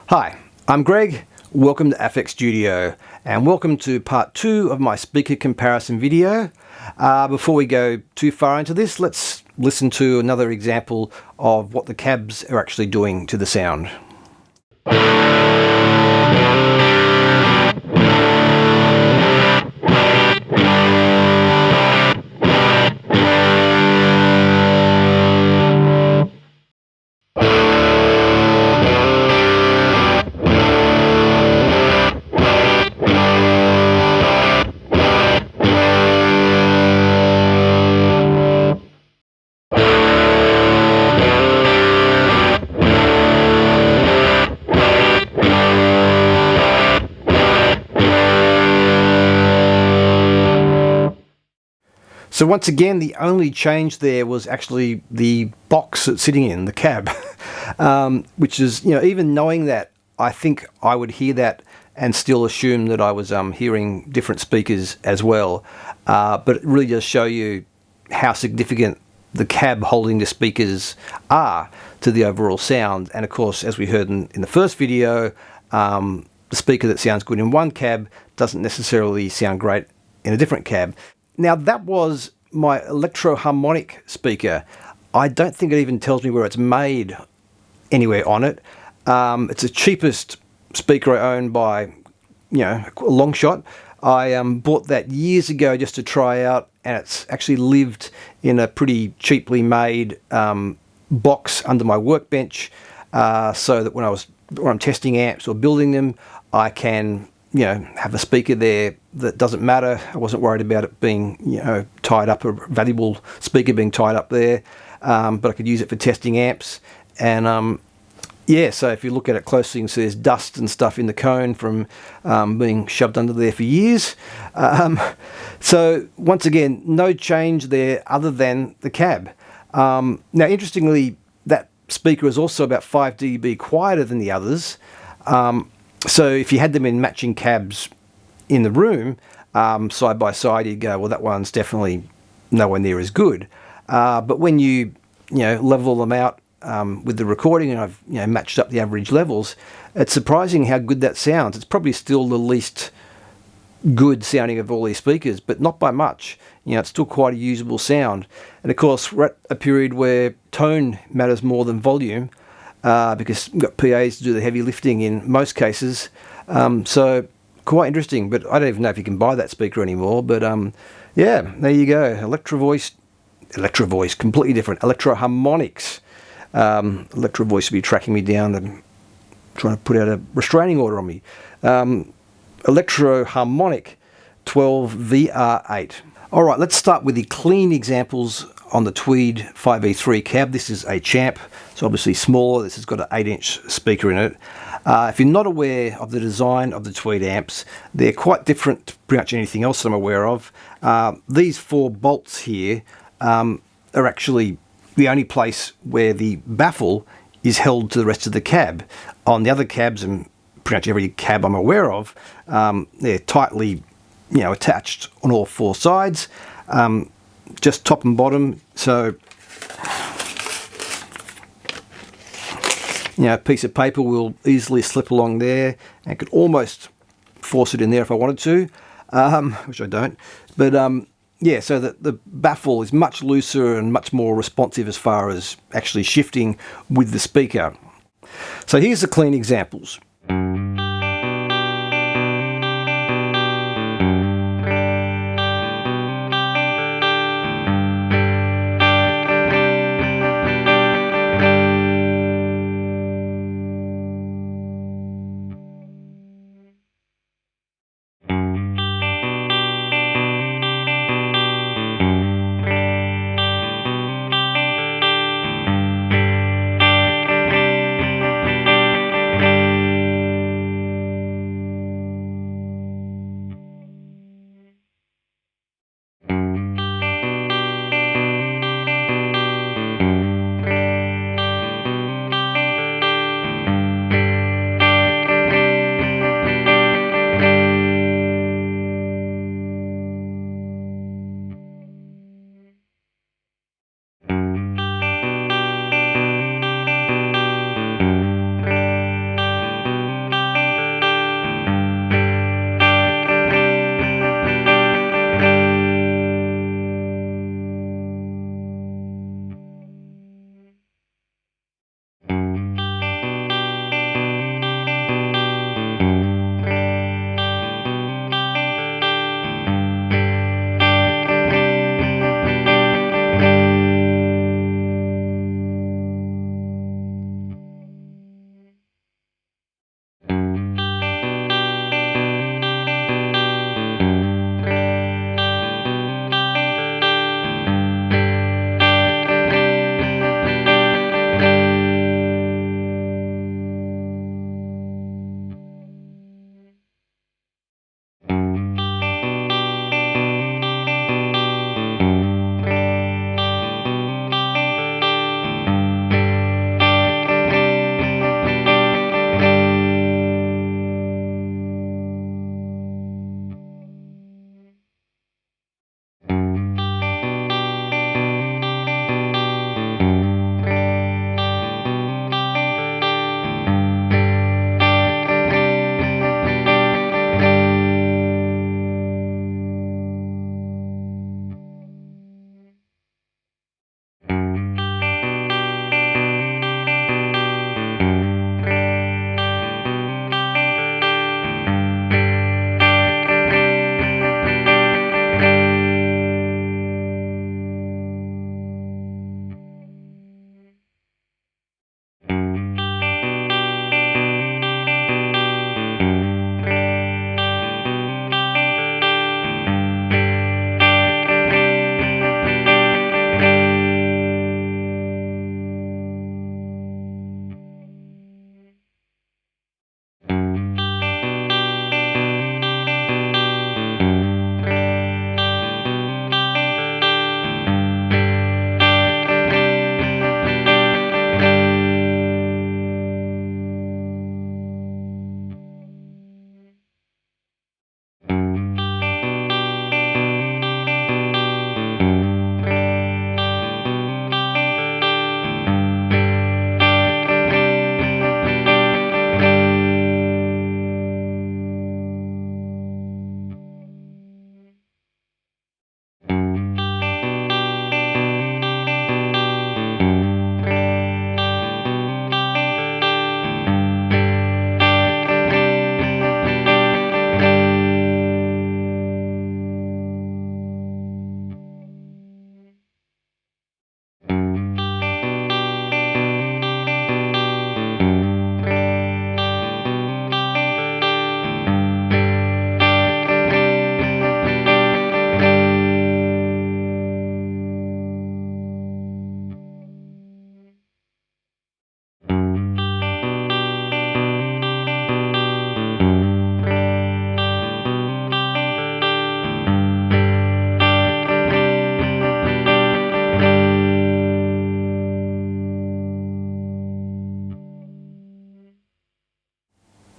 Hi, I'm Greg. Welcome to FX Studio and welcome to part 2 of my speaker comparison video. Before we go too far into this, let's listen to another example of what the cabs are actually doing to the sound. So once again, the only change there was actually the box it's sitting in, the cab, which is, even knowing that, I think I would hear that and still assume that I was hearing different speakers as well. But it really does show you how significant the cab holding the speakers are to the overall sound. And of course, as we heard in the first video, the speaker that sounds good in one cab doesn't necessarily sound great in a different cab. Now that was my Electro-Harmonix speaker. I don't think it even tells me where it's made anywhere on it. It's the cheapest speaker I own by, a long shot. I bought that years ago just to try out, and it's actually lived in a pretty cheaply made box under my workbench, so that when I'm testing amps or building them, I can have a speaker there that doesn't matter. I wasn't worried about it being, tied up, a valuable speaker being tied up there, but I could use it for testing amps. And so if you look at it closely, you can see there's dust and stuff in the cone from being shoved under there for years. So once again, no change there other than the cab. Now, interestingly, that speaker is also about 5 dB quieter than the others. So if you had them in matching cabs in the room, side by side, you'd go, well, that one's definitely nowhere near as good. But when you, level them out with the recording, and I've, matched up the average levels, it's surprising how good that sounds. It's probably still the least good sounding of all these speakers, but not by much. It's still quite a usable sound. And of course, we're at a period where tone matters more than volume, because we've got PAs to do the heavy lifting in most cases. So quite interesting, but I don't even know if you can buy that speaker anymore. But there you go. Electro Voice, completely different. Electro-Harmonix. Electro Voice will be tracking me down and trying to put out a restraining order on me. Electro-Harmonix 12VR8. All right, let's start with the clean examples on the Tweed 5E3 cab. This is a champ, so obviously smaller. This has got an 8-inch speaker in it. If you're not aware of the design of the Tweed amps, they're quite different to pretty much anything else I'm aware of. These 4 bolts here are actually the only place where the baffle is held to the rest of the cab. On the other cabs, and pretty much every cab I'm aware of, they're tightly attached on all 4 sides. Just top and bottom, so a piece of paper will easily slip along there, and I could almost force it in there if I wanted to, which I don't. But so the baffle is much looser and much more responsive as far as actually shifting with the speaker. So here's the clean examples.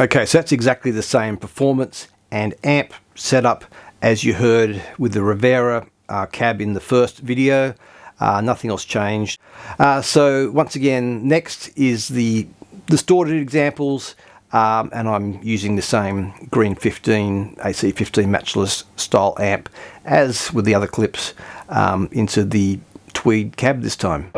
Okay, so that's exactly the same performance and amp setup as you heard with the Rivera cab in the first video. Nothing else changed. So once again, next is the distorted examples, and I'm using the same Green 15 AC15 matchless style amp as with the other clips into the Tweed cab this time.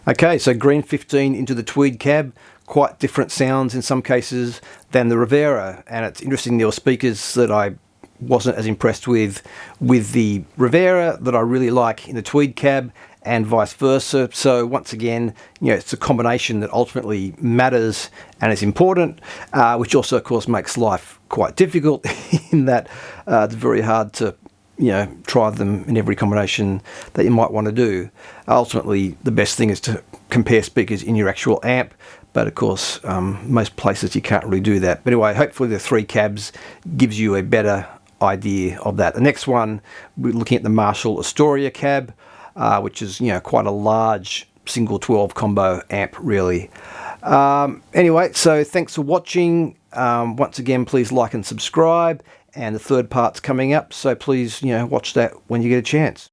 Okay, so Green 15 into the Tweed cab, quite different sounds in some cases than the Rivera, and it's interesting there were speakers that I wasn't as impressed with the Rivera that I really like in the Tweed cab, and vice versa. So once again, you know, it's a combination that ultimately matters and is important, which also of course makes life quite difficult in that it's very hard to, you know, try them in every combination that you might want to do. Ultimately, the best thing is to compare speakers in your actual amp, but of course, most places you can't really do that. But anyway, hopefully the three cabs gives you a better idea of that. The next one, we're looking at the Marshall Astoria cab, which is, you know, quite a large single 12 combo amp, really. Anyway, so thanks for watching. Once again, please like and subscribe. And the third part's coming up, so please, you know, watch that when you get a chance.